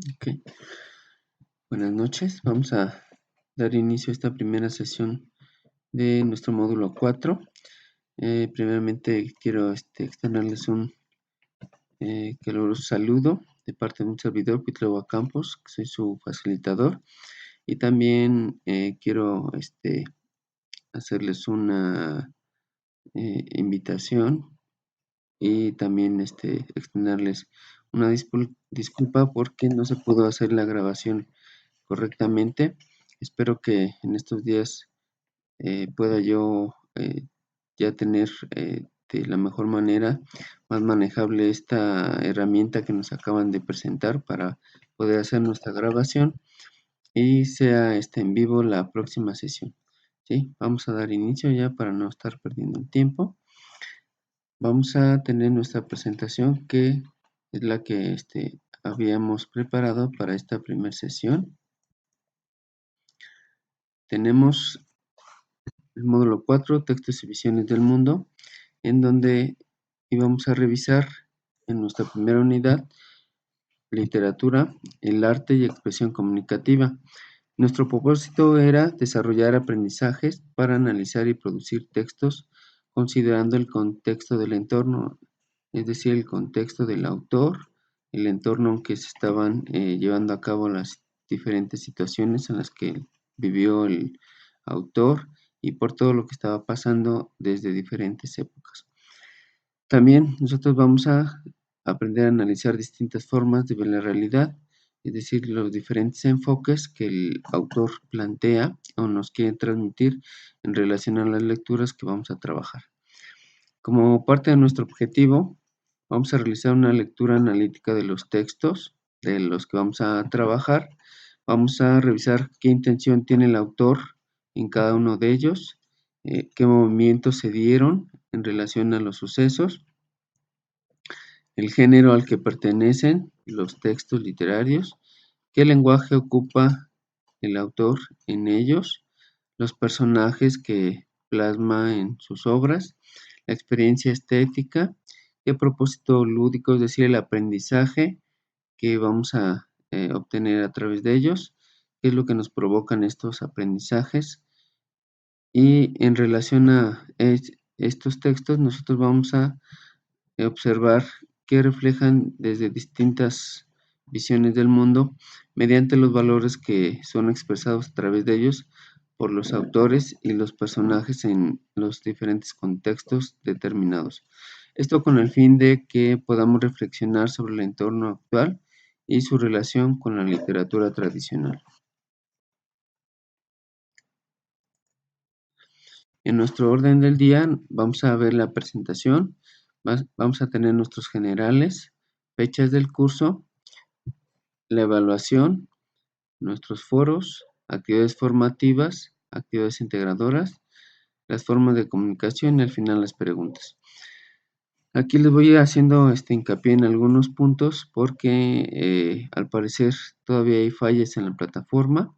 Ok, buenas noches. Vamos a dar inicio a esta primera sesión de nuestro módulo 4. Primeramente quiero extenderles un caluroso saludo de parte de un servidor, Cuitlahua Campos, que soy su facilitador. Y también quiero hacerles una invitación y también extenderles una disculpa porque no se pudo hacer la grabación correctamente. Espero que en estos días pueda yo ya tener de la mejor manera, más manejable esta herramienta que nos acaban de presentar para poder hacer nuestra grabación y sea en vivo la próxima sesión. ¿Sí? Vamos a dar inicio ya para no estar perdiendo el tiempo. Vamos a tener nuestra presentación que es la que habíamos preparado para esta primera sesión. Tenemos el módulo 4, textos y visiones del mundo, en donde íbamos a revisar en nuestra primera unidad literatura, el arte y expresión comunicativa. Nuestro propósito era desarrollar aprendizajes para analizar y producir textos considerando el contexto del entorno, es decir, el contexto del autor, el entorno en que se estaban llevando a cabo las diferentes situaciones en las que vivió el autor y por todo lo que estaba pasando desde diferentes épocas. También nosotros vamos a aprender a analizar distintas formas de ver la realidad, es decir, los diferentes enfoques que el autor plantea o nos quiere transmitir en relación a las lecturas que vamos a trabajar. Como parte de nuestro objetivo, vamos a realizar una lectura analítica de los textos de los que vamos a trabajar. Vamos a revisar qué intención tiene el autor en cada uno de ellos, qué movimientos se dieron en relación a los sucesos, el género al que pertenecen los textos literarios, qué lenguaje ocupa el autor en ellos, los personajes que plasma en sus obras, la experiencia estética, qué propósito lúdico, es decir, el aprendizaje que vamos a obtener a través de ellos, qué es lo que nos provocan estos aprendizajes. Y en relación a estos textos, nosotros vamos a observar que reflejan desde distintas visiones del mundo mediante los valores que son expresados a través de ellos por los autores y los personajes en los diferentes contextos determinados. Esto con el fin de que podamos reflexionar sobre el entorno actual y su relación con la literatura tradicional. En nuestro orden del día vamos a ver la presentación, vamos a tener nuestros generales, fechas del curso, la evaluación, nuestros foros, actividades formativas, actividades integradoras, las formas de comunicación y al final las preguntas. Aquí les voy haciendo hincapié en algunos puntos porque al parecer todavía hay fallas en la plataforma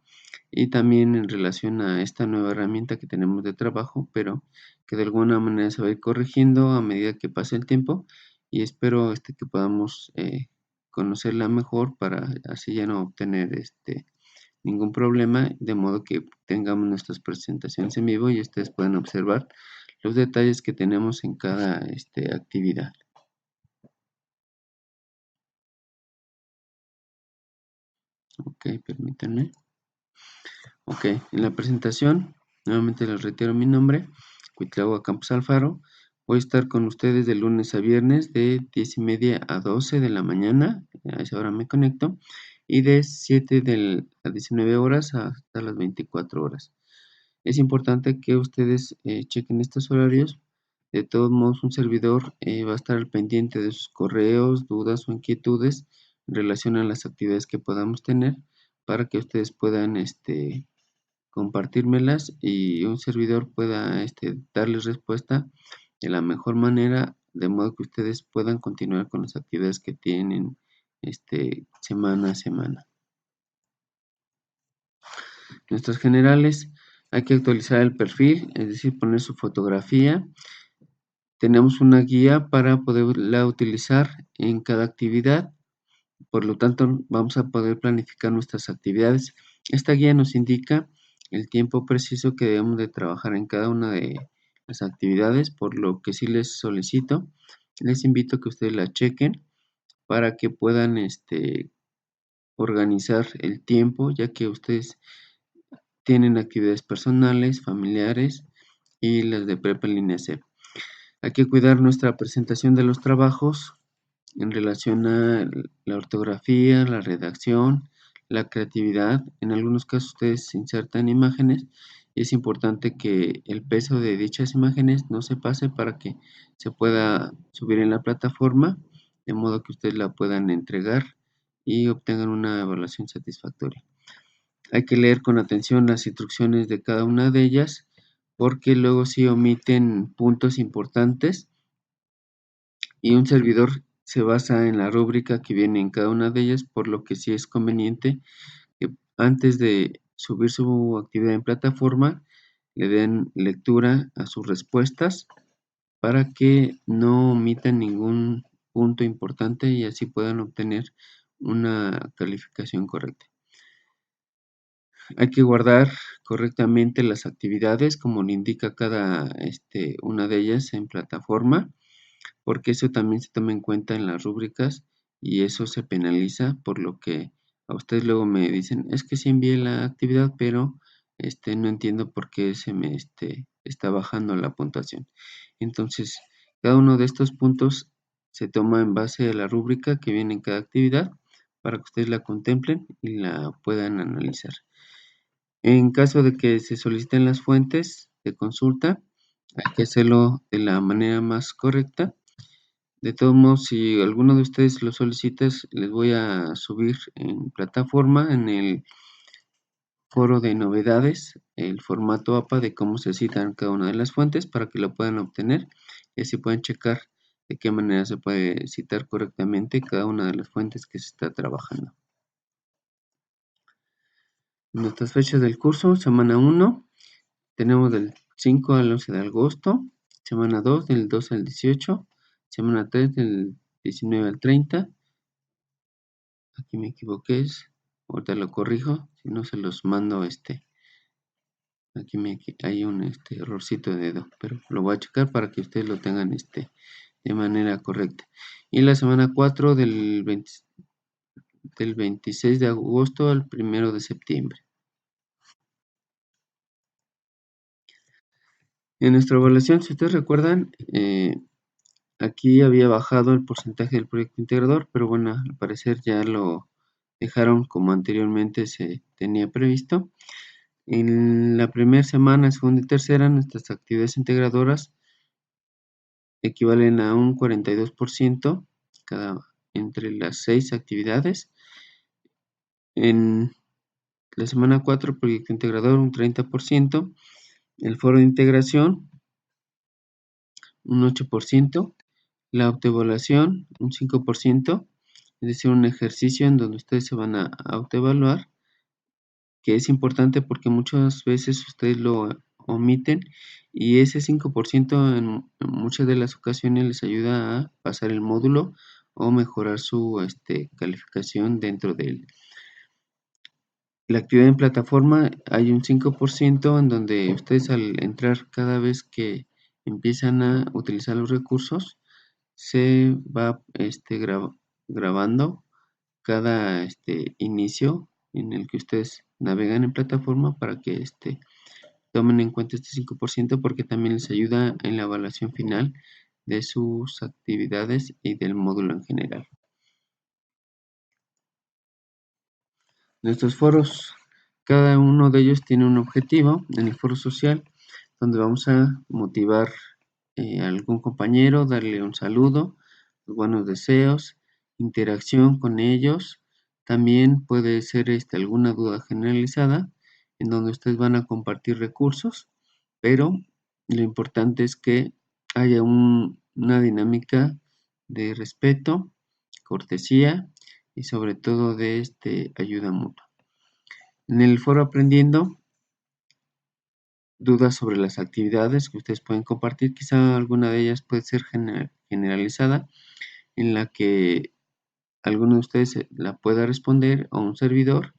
y también en relación a esta nueva herramienta que tenemos de trabajo, pero que de alguna manera se va a ir corrigiendo a medida que pase el tiempo y espero que podamos conocerla mejor para así ya no obtener ningún problema, de modo que tengamos nuestras presentaciones en vivo y ustedes puedan observar los detalles que tenemos en cada actividad. Ok, permítanme. Ok, en la presentación, nuevamente les reitero mi nombre, Cuitlahua Campos Alfaro. Voy a estar con ustedes de lunes a viernes de 10:30 a 12 de la mañana, a esa hora me conecto, y de 7 a 19 horas hasta las 24 horas. Es importante que ustedes chequen estos horarios. De todos modos, un servidor va a estar al pendiente de sus correos, dudas o inquietudes en relación a las actividades que podamos tener para que ustedes puedan compartírmelas y un servidor pueda darles respuesta de la mejor manera, de modo que ustedes puedan continuar con las actividades que tienen semana a semana. Nuestros generales, hay que actualizar el perfil, es decir, poner su fotografía. Tenemos una guía para poderla utilizar en cada actividad. Por lo tanto, vamos a poder planificar nuestras actividades. Esta guía nos indica el tiempo preciso que debemos de trabajar en cada una de las actividades, por lo que sí les solicito, les invito a que ustedes la chequen para que puedan organizar el tiempo, ya que ustedes tienen actividades personales, familiares y las de prepa en línea C. Hay que cuidar nuestra presentación de los trabajos en relación a la ortografía, la redacción, la creatividad. En algunos casos ustedes insertan imágenes y es importante que el peso de dichas imágenes no se pase para que se pueda subir en la plataforma, de modo que ustedes la puedan entregar y obtengan una evaluación satisfactoria. Hay que leer con atención las instrucciones de cada una de ellas porque luego sí omiten puntos importantes y un servidor se basa en la rúbrica que viene en cada una de ellas, por lo que sí es conveniente que antes de subir su actividad en plataforma le den lectura a sus respuestas para que no omitan ningún punto importante y así puedan obtener una calificación correcta. Hay que guardar correctamente las actividades como le indica cada una de ellas en plataforma, porque eso también se toma en cuenta en las rúbricas y eso se penaliza, por lo que a ustedes luego me dicen, es que sí envié la actividad, pero no entiendo por qué se me está bajando la puntuación. Entonces, cada uno de estos puntos se toma en base a la rúbrica que viene en cada actividad para que ustedes la contemplen y la puedan analizar. En caso de que se soliciten las fuentes de consulta, hay que hacerlo de la manera más correcta. De todos modos, si alguno de ustedes lo solicita, les voy a subir en plataforma, en el foro de novedades, el formato APA de cómo se citan cada una de las fuentes para que lo puedan obtener y así pueden checar de qué manera se puede citar correctamente cada una de las fuentes que se está trabajando. Nuestras fechas del curso: semana 1, tenemos del 5 al 11 de agosto, semana 2 del 12 al 18, semana 3 del 19 al 30, aquí me equivoqué, ahorita lo corrijo, si no se los mando aquí hay un errorcito de dedo, pero lo voy a checar para que ustedes lo tengan de manera correcta. Y la semana 4 del 26 de agosto al 1 de septiembre. En nuestra evaluación, si ustedes recuerdan, aquí había bajado el porcentaje del proyecto integrador, pero bueno, al parecer ya lo dejaron como anteriormente se tenía previsto. En la primera semana, segunda y tercera, nuestras actividades integradoras equivalen a un 42% entre las 6 actividades. En la semana 4, proyecto integrador, un 30%. El foro de integración, un 8%. La autoevaluación, un 5%. Es decir, un ejercicio en donde ustedes se van a autoevaluar, que es importante porque muchas veces ustedes lo omiten y ese 5% en muchas de las ocasiones les ayuda a pasar el módulo o mejorar su calificación dentro de la actividad en plataforma. Hay un 5% en donde ustedes al entrar cada vez que empiezan a utilizar los recursos, se va grabando cada inicio en el que ustedes navegan en plataforma para que tomen en cuenta este 5% porque también les ayuda en la evaluación final de sus actividades y del módulo en general. Nuestros foros, cada uno de ellos tiene un objetivo. En el foro social, donde vamos a motivar a algún compañero, darle un saludo, los buenos deseos, interacción con ellos. También puede ser alguna duda generalizada, en donde ustedes van a compartir recursos, pero lo importante es que haya una dinámica de respeto, cortesía y sobre todo de ayuda mutua. En el foro aprendiendo, dudas sobre las actividades que ustedes pueden compartir, quizá alguna de ellas puede ser generalizada, en la que alguno de ustedes la pueda responder o un servidor,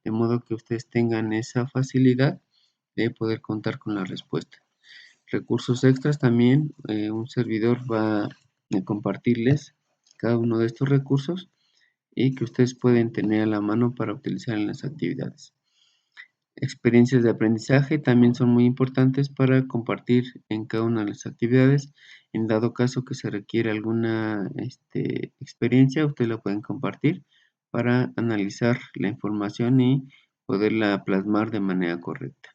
de modo que ustedes tengan esa facilidad de poder contar con la respuesta. Recursos extras también, un servidor va a compartirles cada uno de estos recursos y que ustedes pueden tener a la mano para utilizar en las actividades. Experiencias de aprendizaje también son muy importantes para compartir en cada una de las actividades. En dado caso que se requiere alguna experiencia, ustedes la pueden compartir para analizar la información y poderla plasmar de manera correcta.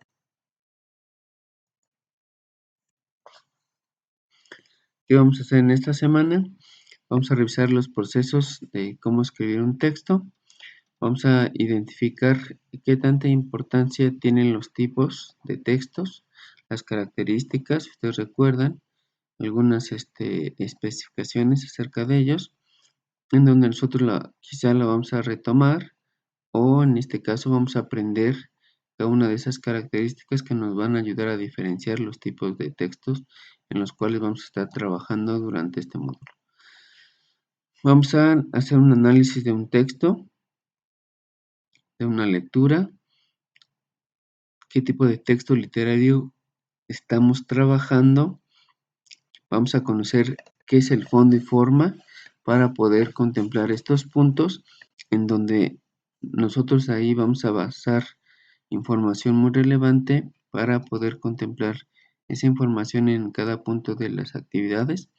¿Qué vamos a hacer en esta semana? Vamos a revisar los procesos de cómo escribir un texto. Vamos a identificar qué tanta importancia tienen los tipos de textos, las características, si ustedes recuerdan, algunas especificaciones acerca de ellos, en donde nosotros quizá la vamos a retomar o en este caso vamos a aprender cada una de esas características que nos van a ayudar a diferenciar los tipos de textos en los cuales vamos a estar trabajando durante este módulo. Vamos a hacer un análisis de un texto, de una lectura, qué tipo de texto literario estamos trabajando. Vamos a conocer qué es el fondo y forma para poder contemplar estos puntos en donde nosotros ahí vamos a basar información muy relevante para poder contemplar esa información en cada punto de las actividades,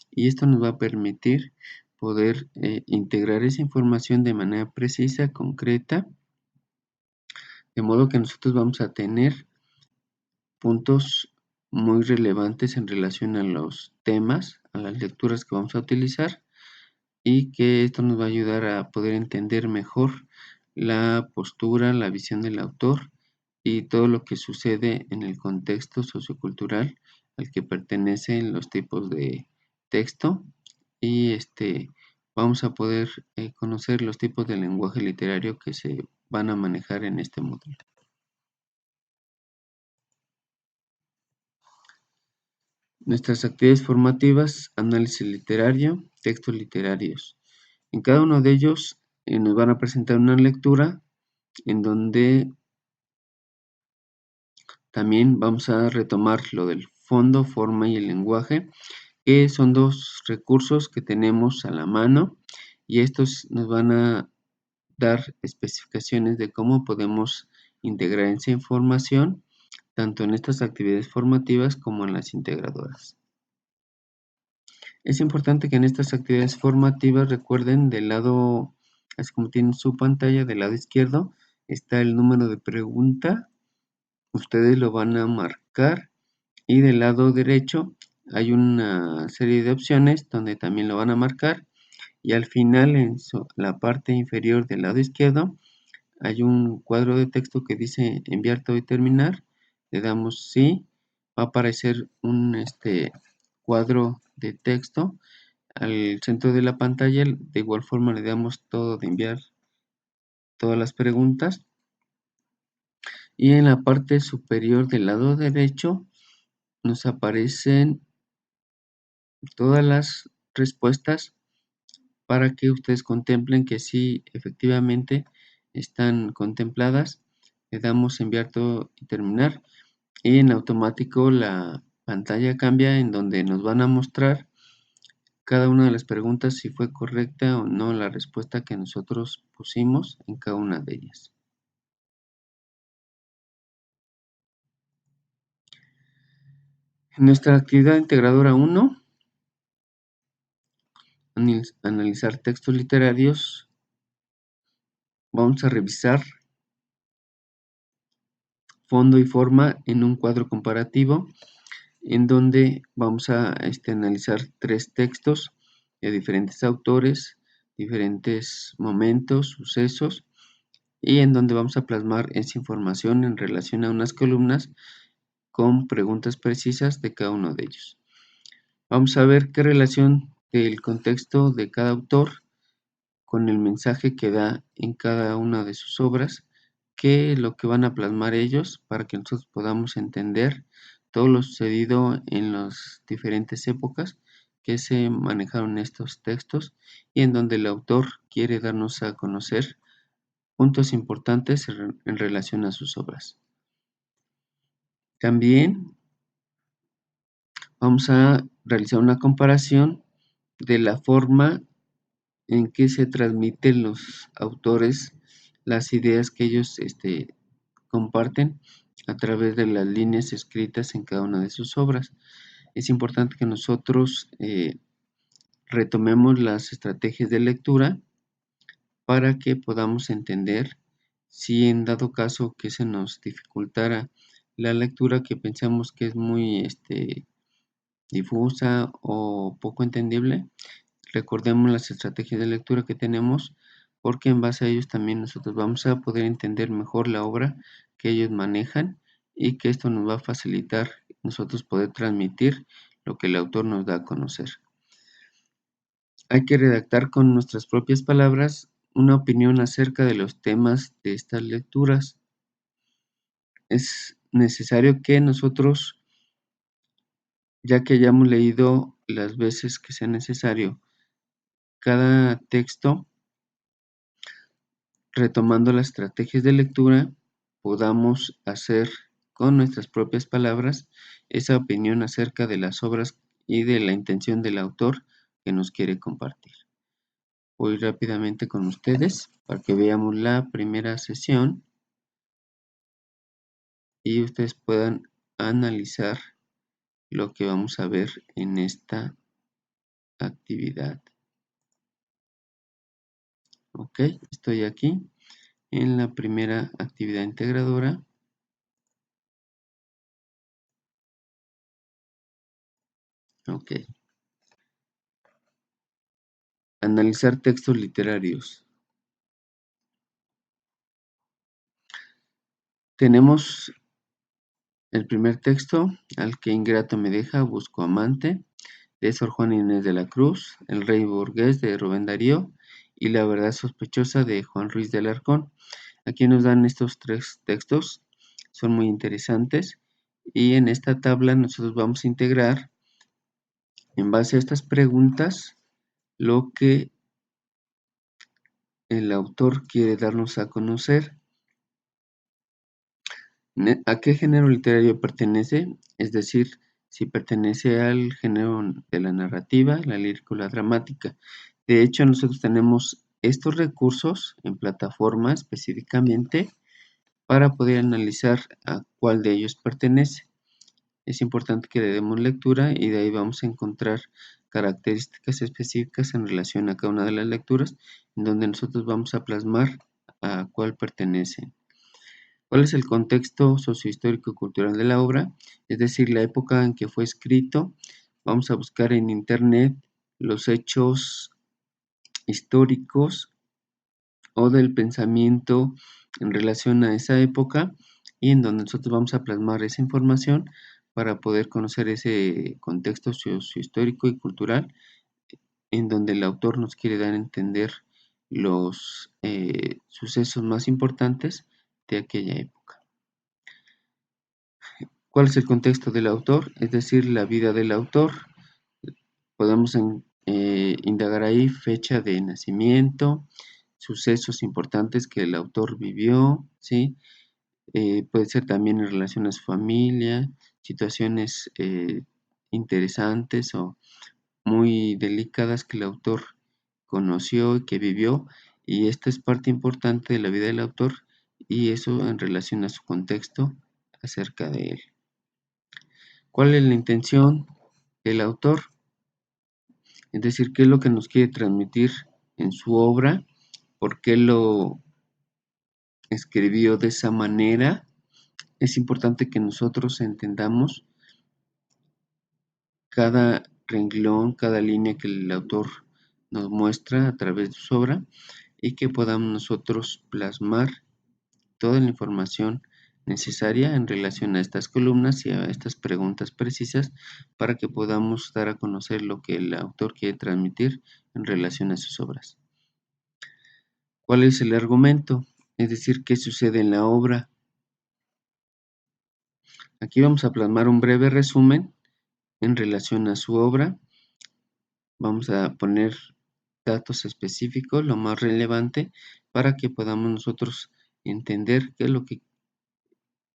y esto nos va a permitir poder integrar esa información de manera precisa, concreta, de modo que nosotros vamos a tener puntos muy relevantes en relación a los temas, a las lecturas que vamos a utilizar, y que esto nos va a ayudar a poder entender mejor la postura, la visión del autor y todo lo que sucede en el contexto sociocultural al que pertenecen los tipos de texto, y vamos a poder conocer los tipos de lenguaje literario que se van a manejar en este módulo. Nuestras actividades formativas: análisis literario, textos literarios. En cada uno de ellos nos van a presentar una lectura en donde también vamos a retomar lo del fondo, forma y el lenguaje, que son dos recursos que tenemos a la mano, y estos nos van a dar especificaciones de cómo podemos integrar esa información tanto en estas actividades formativas como en las integradoras. Es importante que en estas actividades formativas recuerden del lado, así como tienen su pantalla, del lado izquierdo está el número de pregunta, ustedes lo van a marcar, y del lado derecho hay una serie de opciones donde también lo van a marcar, y al final en la parte inferior del lado izquierdo hay un cuadro de texto que dice enviar todo y terminar. Le damos sí, va a aparecer un cuadro de texto al centro de la pantalla. De igual forma le damos todo de enviar todas las preguntas, y en la parte superior del lado derecho nos aparecen todas las respuestas para que ustedes contemplen que sí, efectivamente están contempladas. Le damos enviar todo y terminar, y en automático la pantalla cambia en donde nos van a mostrar cada una de las preguntas si fue correcta o no la respuesta que nosotros pusimos en cada una de ellas. En nuestra actividad integradora 1, analizar textos literarios, vamos a revisar fondo y forma en un cuadro comparativo en donde vamos a analizar 3 textos de diferentes autores, diferentes momentos, sucesos, y en donde vamos a plasmar esa información en relación a unas columnas con preguntas precisas de cada uno de ellos. Vamos a ver qué relación del contexto de cada autor con el mensaje que da en cada una de sus obras, qué es lo que van a plasmar ellos para que nosotros podamos entender todo lo sucedido en las diferentes épocas que se manejaron estos textos y en donde el autor quiere darnos a conocer puntos importantes en relación a sus obras. También vamos a realizar una comparación de la forma en que se transmiten los autores las ideas que ellos comparten a través de las líneas escritas en cada una de sus obras. Es importante que nosotros retomemos las estrategias de lectura para que podamos entender si en dado caso que se nos dificultara la lectura, que pensamos que es muy difusa o poco entendible, recordemos las estrategias de lectura que tenemos, porque en base a ellos también nosotros vamos a poder entender mejor la obra que ellos manejan y que esto nos va a facilitar nosotros poder transmitir lo que el autor nos da a conocer. Hay que redactar con nuestras propias palabras una opinión acerca de los temas de estas lecturas. Es necesario que nosotros, ya que hayamos leído las veces que sea necesario cada texto, retomando las estrategias de lectura, podamos hacer con nuestras propias palabras esa opinión acerca de las obras y de la intención del autor que nos quiere compartir. Voy rápidamente con ustedes para que veamos la primera sesión y ustedes puedan analizar lo que vamos a ver en esta actividad. Ok, estoy aquí en la primera actividad integradora. Ok. Analizar textos literarios. Tenemos el primer texto, Al que ingrato me deja, busco amante, de Sor Juana Inés de la Cruz, El rey burgués, de Rubén Darío, y La verdad sospechosa, de Juan Ruiz de Alarcón. Aquí nos dan estos tres textos, son muy interesantes, y en esta tabla nosotros vamos a integrar, en base a estas preguntas, lo que el autor quiere darnos a conocer. ¿A qué género literario pertenece? Es decir, si pertenece al género de la narrativa, la lírica o la dramática. De hecho, nosotros tenemos estos recursos en plataforma específicamente para poder analizar a cuál de ellos pertenece. Es importante que le demos lectura y de ahí vamos a encontrar características específicas en relación a cada una de las lecturas, en donde nosotros vamos a plasmar a cuál pertenece. ¿Cuál es el contexto sociohistórico y cultural de la obra? Es decir, la época en que fue escrito. Vamos a buscar en internet los hechos históricos o del pensamiento en relación a esa época y en donde nosotros vamos a plasmar esa información para poder conocer ese contexto sociohistórico y cultural en donde el autor nos quiere dar a entender los sucesos más importantes de aquella época. ¿Cuál es el contexto del autor? Es decir, la vida del autor. Podemos indagar ahí fecha de nacimiento, sucesos importantes que el autor vivió, ¿sí? Puede ser también en relación a su familia, situaciones interesantes o muy delicadas que el autor conoció y que vivió, y esta es parte importante de la vida del autor y eso en relación a su contexto acerca de él. ¿Cuál es la intención del autor? Es decir, qué es lo que nos quiere transmitir en su obra, por qué lo escribió de esa manera. Es importante que nosotros entendamos cada renglón, cada línea que el autor nos muestra a través de su obra y que podamos nosotros plasmar toda la información necesaria en relación a estas columnas y a estas preguntas precisas para que podamos dar a conocer lo que el autor quiere transmitir en relación a sus obras. ¿Cuál es el argumento? Es decir, ¿qué sucede en la obra? Aquí vamos a plasmar un breve resumen en relación a su obra vamos a poner datos específicos, lo más relevante, para que podamos nosotros entender qué es lo que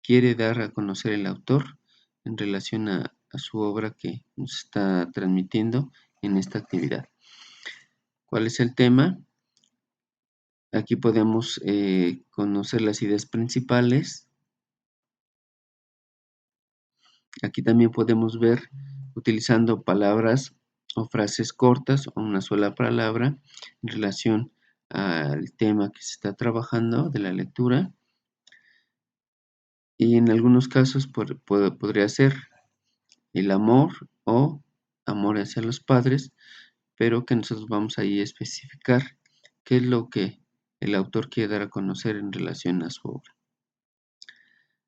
quiere dar a conocer el autor en relación a su obra que nos está transmitiendo en esta actividad. ¿Cuál es el tema? Aquí podemos conocer las ideas principales. Aquí también podemos ver utilizando palabras o frases cortas o una sola palabra en relación al tema que se está trabajando de la lectura. Y en algunos casos podría ser el amor o amor hacia los padres, pero que nosotros vamos ahí a especificar qué es lo que el autor quiere dar a conocer en relación a su obra.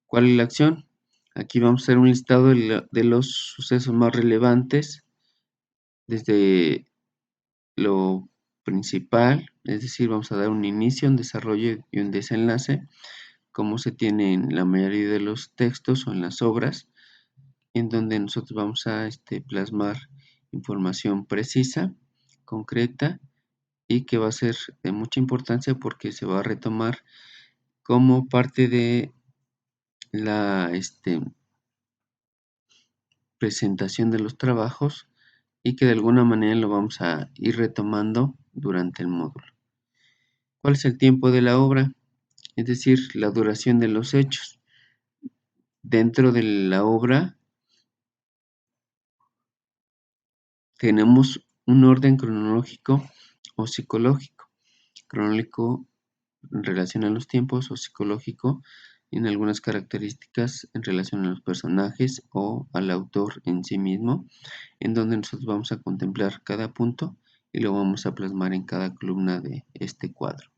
¿Cuál es la acción? Aquí vamos a hacer un listado de los sucesos más relevantes desde lo principal, es decir, vamos a dar un inicio, un desarrollo y un desenlace, como se tiene en la mayoría de los textos o en las obras, en donde nosotros vamos a plasmar información precisa, concreta y que va a ser de mucha importancia porque se va a retomar como parte de la presentación de los trabajos y que de alguna manera lo vamos a ir retomando durante el módulo. ¿Cuál es el tiempo de la obra? Es decir, la duración de los hechos. Dentro de la obra tenemos un orden cronológico o psicológico. Cronológico en relación a los tiempos o psicológico en algunas características en relación a los personajes o al autor en sí mismo, en donde nosotros vamos a contemplar cada punto y lo vamos a plasmar en cada columna de este cuadro.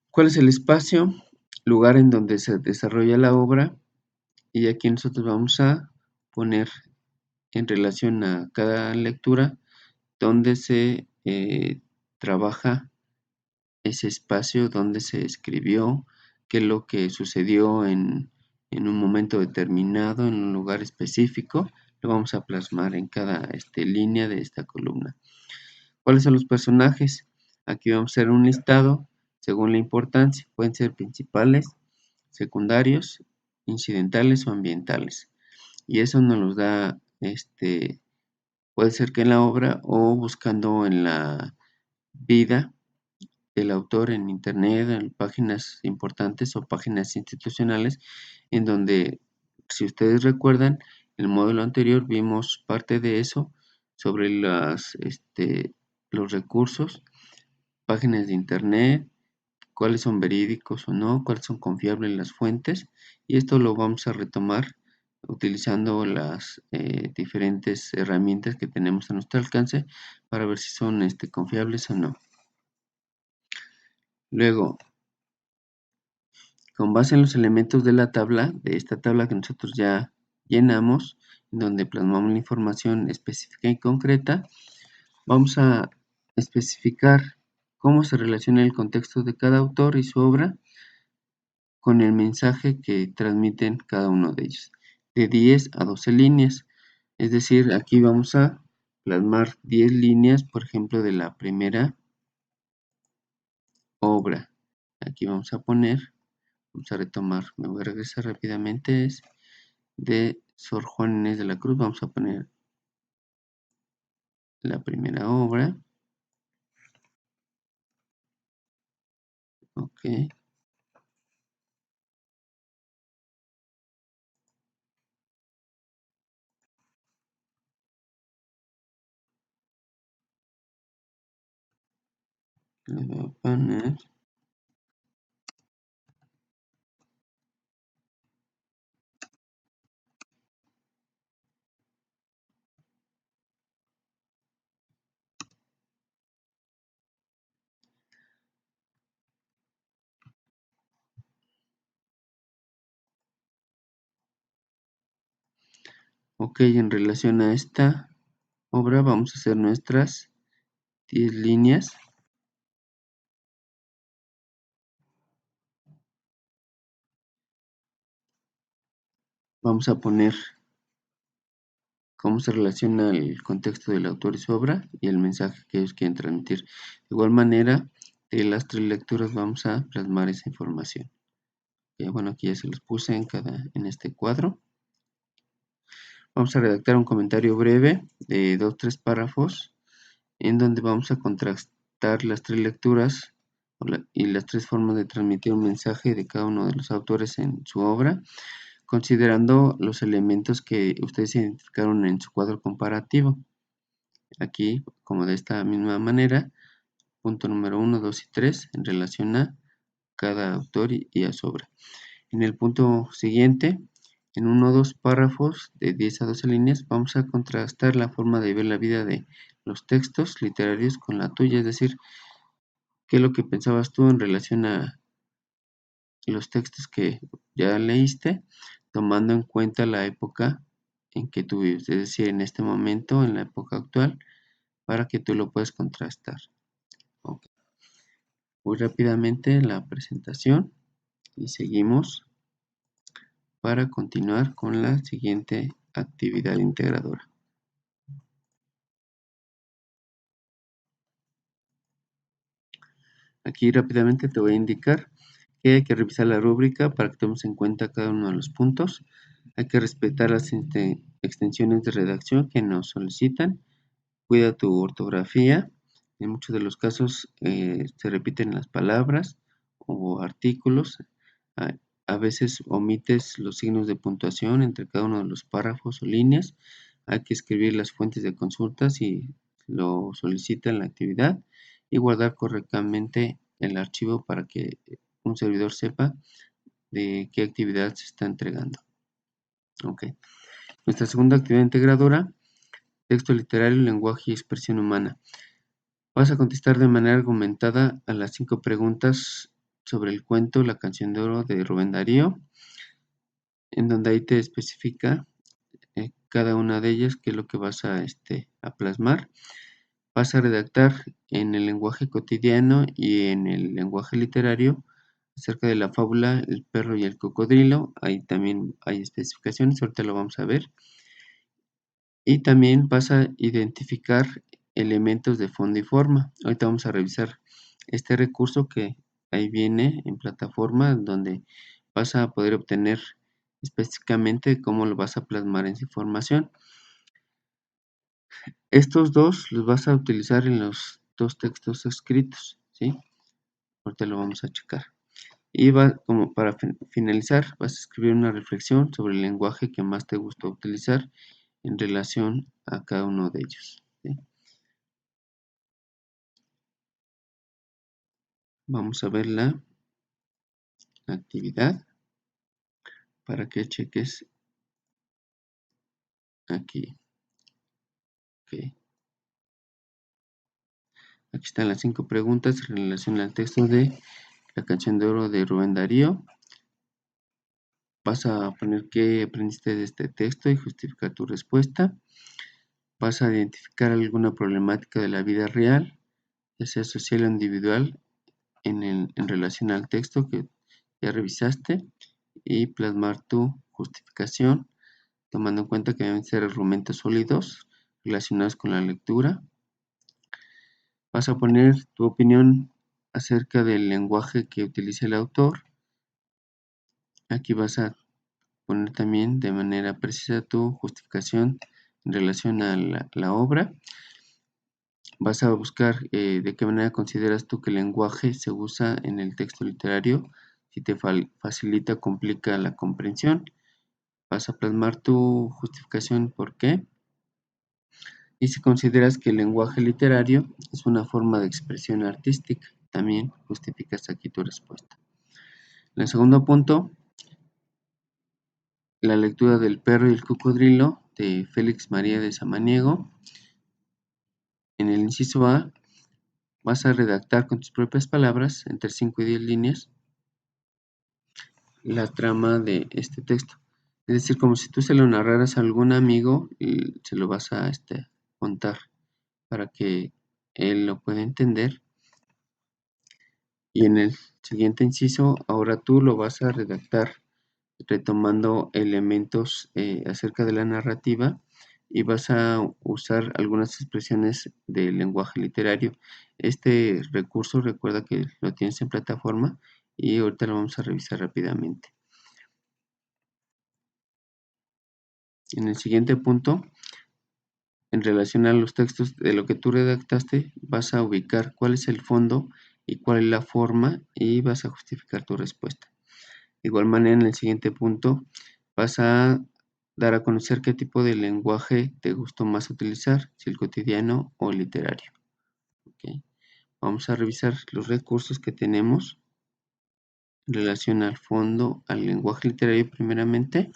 ¿Cuál es el espacio? Lugar en donde se desarrolla la obra, y aquí nosotros vamos a poner en relación a cada lectura donde se trabaja ese espacio, donde se escribió, qué es lo que sucedió en un momento determinado, en un lugar específico, lo vamos a plasmar en cada línea de esta columna. ¿Cuáles son los personajes? Aquí vamos a hacer un listado según la importancia, pueden ser principales, secundarios, incidentales o ambientales. Y eso nos los da, puede ser que en la obra o buscando en la vida del autor en internet, en páginas importantes o páginas institucionales, en donde, si ustedes recuerdan, en el módulo anterior vimos parte de eso sobre los recursos, páginas de internet, cuáles son verídicos o no, cuáles son confiables las fuentes, y esto lo vamos a retomar utilizando las diferentes herramientas que tenemos a nuestro alcance para ver si son confiables o no. Luego, con base en los elementos de la tabla, de esta tabla que nosotros ya llenamos, donde plasmamos la información específica y concreta, vamos a especificar cómo se relaciona el contexto de cada autor y su obra con el mensaje que transmiten cada uno de ellos, de 10 a 12 líneas. Es decir, aquí vamos a plasmar 10 líneas, por ejemplo, de la primera obra. Aquí vamos a vamos a retomar, me voy a regresar rápidamente, es de Sor Juana Inés de la Cruz, vamos a poner la primera obra, ok, le voy a poner, ok, en relación a esta obra vamos a hacer nuestras 10 líneas, vamos a poner cómo se relaciona el contexto del autor y su obra y el mensaje que ellos quieren transmitir. De igual manera, de las 3 lecturas vamos a plasmar esa información. Bueno, aquí ya se los puse en este cuadro. Vamos a redactar un comentario breve de 2-3 párrafos en donde vamos a contrastar las 3 lecturas y las 3 formas de transmitir un mensaje de cada uno de los autores en su obra, considerando los elementos que ustedes identificaron en su cuadro comparativo. Aquí, como de esta misma manera, punto número 1, 2 y 3 en relación a cada autor y a su obra. En el punto siguiente, en 1 o 2 párrafos de 10 a 12 líneas, vamos a contrastar la forma de ver la vida de los textos literarios con la tuya, es decir, qué es lo que pensabas tú en relación a los textos que ya leíste, tomando en cuenta la época en que tú vives, es decir, en este momento, en la época actual, para que tú lo puedas contrastar. Okay. Muy rápidamente la presentación y seguimos para continuar con la siguiente actividad integradora. Aquí rápidamente te voy a indicar que hay que revisar la rúbrica para que tomemos en cuenta cada uno de los puntos. Hay que respetar las extensiones de redacción que nos solicitan. Cuida tu ortografía. En muchos de los casos se repiten las palabras o artículos. A, a veces omites los signos de puntuación entre cada uno de los párrafos o líneas. Hay que escribir las fuentes de consulta si lo solicita en la actividad y guardar correctamente el archivo para que un servidor sepa de qué actividad se está entregando. Okay. Nuestra segunda actividad integradora, texto literario, lenguaje y expresión humana. Vas a contestar de manera argumentada a las 5 preguntas sobre el cuento La canción de oro de Rubén Darío, en donde ahí te especifica cada una de ellas qué es lo que vas a plasmar. Vas a redactar en el lenguaje cotidiano y en el lenguaje literario acerca de la fábula El perro y el cocodrilo. Ahí también hay especificaciones, ahorita lo vamos a ver. Y también vas a identificar elementos de fondo y forma. Ahorita vamos a revisar este recurso que ahí viene en plataforma, donde vas a poder obtener específicamente cómo lo vas a plasmar en su información. Estos dos los vas a utilizar en los 2 textos escritos, ¿sí? Ahorita lo vamos a checar. Y como para finalizar, vas a escribir una reflexión sobre el lenguaje que más te gusta utilizar en relación a cada uno de ellos, ¿sí? Vamos a ver la actividad para que cheques aquí. Okay. Aquí están las 5 preguntas en relación al texto de La canción de oro de Rubén Darío. Vas a poner qué aprendiste de este texto y justificar tu respuesta. Vas a identificar alguna problemática de la vida real, ya sea social o individual, en relación al texto que ya revisaste y plasmar tu justificación, tomando en cuenta que deben ser argumentos sólidos relacionados con la lectura. Vas a poner tu opinión acerca del lenguaje que utiliza el autor. Aquí vas a poner también de manera precisa tu justificación en relación a la obra. Vas a buscar de qué manera consideras tú que el lenguaje se usa en el texto literario, si te facilita o complica la comprensión. Vas a plasmar tu justificación por qué. Y si consideras que el lenguaje literario es una forma de expresión artística, también justificas aquí tu respuesta. En el segundo punto, la lectura del perro y el cocodrilo de Félix María de Samaniego. En el inciso A, vas a redactar con tus propias palabras, entre 5 y 10 líneas, la trama de este texto. Es decir, como si tú se lo narraras a algún amigo y se lo vas a contar para que él lo pueda entender. Y en el siguiente inciso, ahora tú lo vas a redactar retomando elementos acerca de la narrativa y vas a usar algunas expresiones del lenguaje literario. Este recurso recuerda que lo tienes en plataforma y ahorita lo vamos a revisar rápidamente. En el siguiente punto, en relación a los textos de lo que tú redactaste, vas a ubicar cuál es el fondo y cuál es la forma y vas a justificar tu respuesta. De igual manera, en el siguiente punto, vas a dar a conocer qué tipo de lenguaje te gustó más utilizar, si el cotidiano o el literario. ¿Ok? Vamos a revisar los recursos que tenemos en relación al fondo, al lenguaje literario primeramente.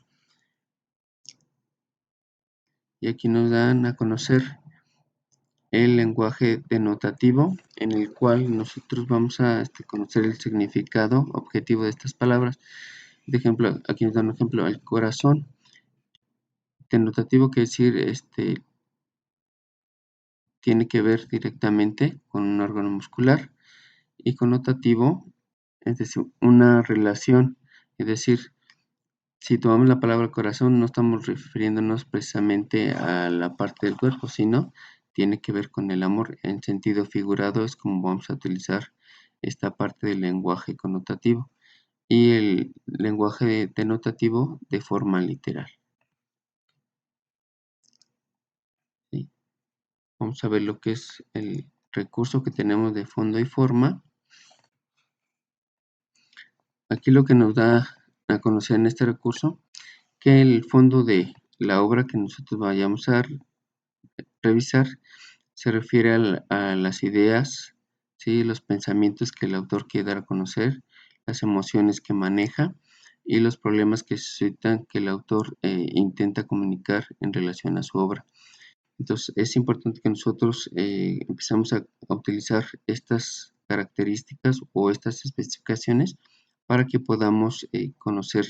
Y aquí nos dan a conocer el lenguaje denotativo, en el cual nosotros vamos a conocer el significado objetivo de estas palabras. De ejemplo, aquí nos dan un ejemplo, el corazón. Denotativo quiere decir, tiene que ver directamente con un órgano muscular, y connotativo, es decir, una relación. Es decir, si tomamos la palabra corazón, no estamos refiriéndonos precisamente a la parte del cuerpo, sino tiene que ver con el amor. En sentido figurado es como vamos a utilizar esta parte del lenguaje connotativo y el lenguaje denotativo de forma literal. ¿Sí? Vamos a ver lo que es el recurso que tenemos de fondo y forma. Aquí lo que nos da a conocer en este recurso, que el fondo de la obra que nosotros vayamos a revisar se refiere a las ideas, ¿sí? Los pensamientos que el autor quiere dar a conocer, las emociones que maneja y los problemas que suscitan que el autor intenta comunicar en relación a su obra. Entonces es importante que nosotros empezamos a utilizar estas características o estas especificaciones para que podamos conocer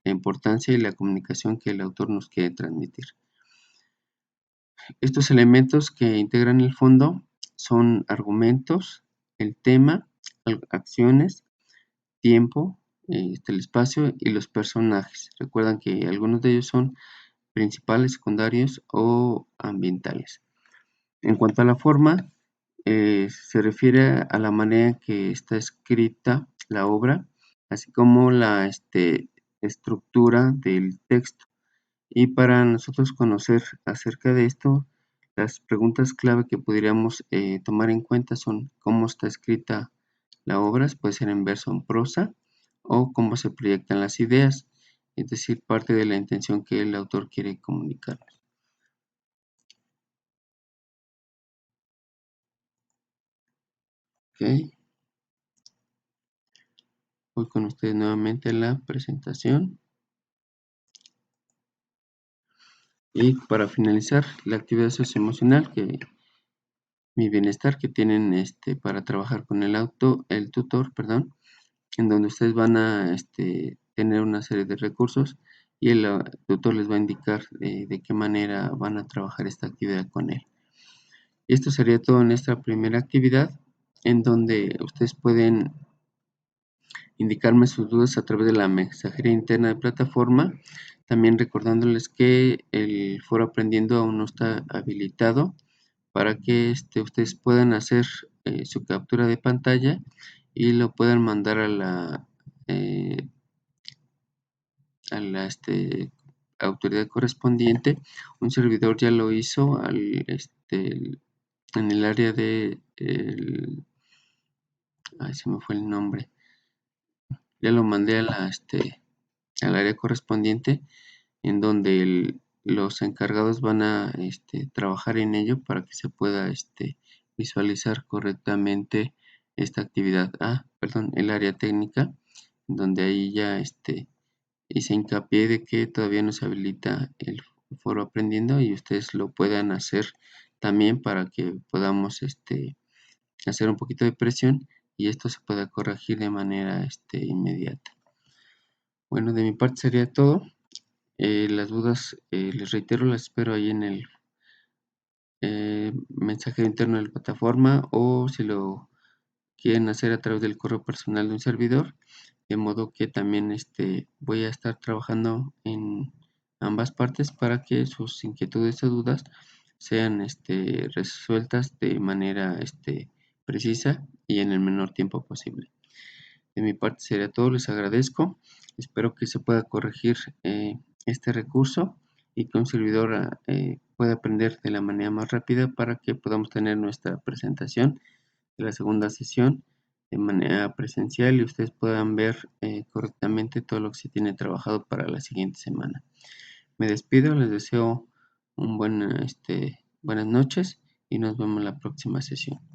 la importancia y la comunicación que el autor nos quiere transmitir. Estos elementos que integran el fondo son argumentos, el tema, acciones, tiempo, el espacio y los personajes. Recuerdan que algunos de ellos son principales, secundarios o ambientales. En cuanto a la forma, se refiere a la manera en que está escrita la obra, así como la estructura del texto. Y para nosotros conocer acerca de esto, las preguntas clave que podríamos tomar en cuenta son cómo está escrita la obra, puede ser en verso o en prosa, o cómo se proyectan las ideas, es decir, parte de la intención que el autor quiere comunicar. Ok, voy con ustedes nuevamente a la presentación. Y para finalizar, la actividad socioemocional, que mi bienestar que tienen para trabajar con el tutor, perdón, en donde ustedes van a tener una serie de recursos y el tutor les va a indicar de qué manera van a trabajar esta actividad con él. Y esto sería todo en esta primera actividad, en donde ustedes pueden indicarme sus dudas a través de la mensajería interna de plataforma. También recordándoles que el foro aprendiendo aún no está habilitado para que ustedes puedan hacer su captura de pantalla y lo puedan mandar a la autoridad correspondiente. Un servidor ya lo hizo en el área de se me fue el nombre. Ya lo mandé al área correspondiente, en donde los encargados van a trabajar en ello para que se pueda visualizar correctamente esta actividad. Perdón, el área técnica, donde ahí ya hice hincapié de que todavía no se habilita el foro aprendiendo y ustedes lo puedan hacer también para que podamos hacer un poquito de presión y esto se pueda corregir de manera inmediata. Bueno, de mi parte sería todo. Las dudas, les reitero, las espero ahí en el mensaje interno de la plataforma o si lo quieren hacer a través del correo personal de un servidor, de modo que también voy a estar trabajando en ambas partes para que sus inquietudes o dudas sean resueltas de manera precisa y en el menor tiempo posible. De mi parte sería todo, les agradezco. Espero que se pueda corregir este recurso y que un servidor pueda aprender de la manera más rápida para que podamos tener nuestra presentación de la segunda sesión de manera presencial y ustedes puedan ver correctamente todo lo que se tiene trabajado para la siguiente semana. Me despido, les deseo buenas noches y nos vemos en la próxima sesión.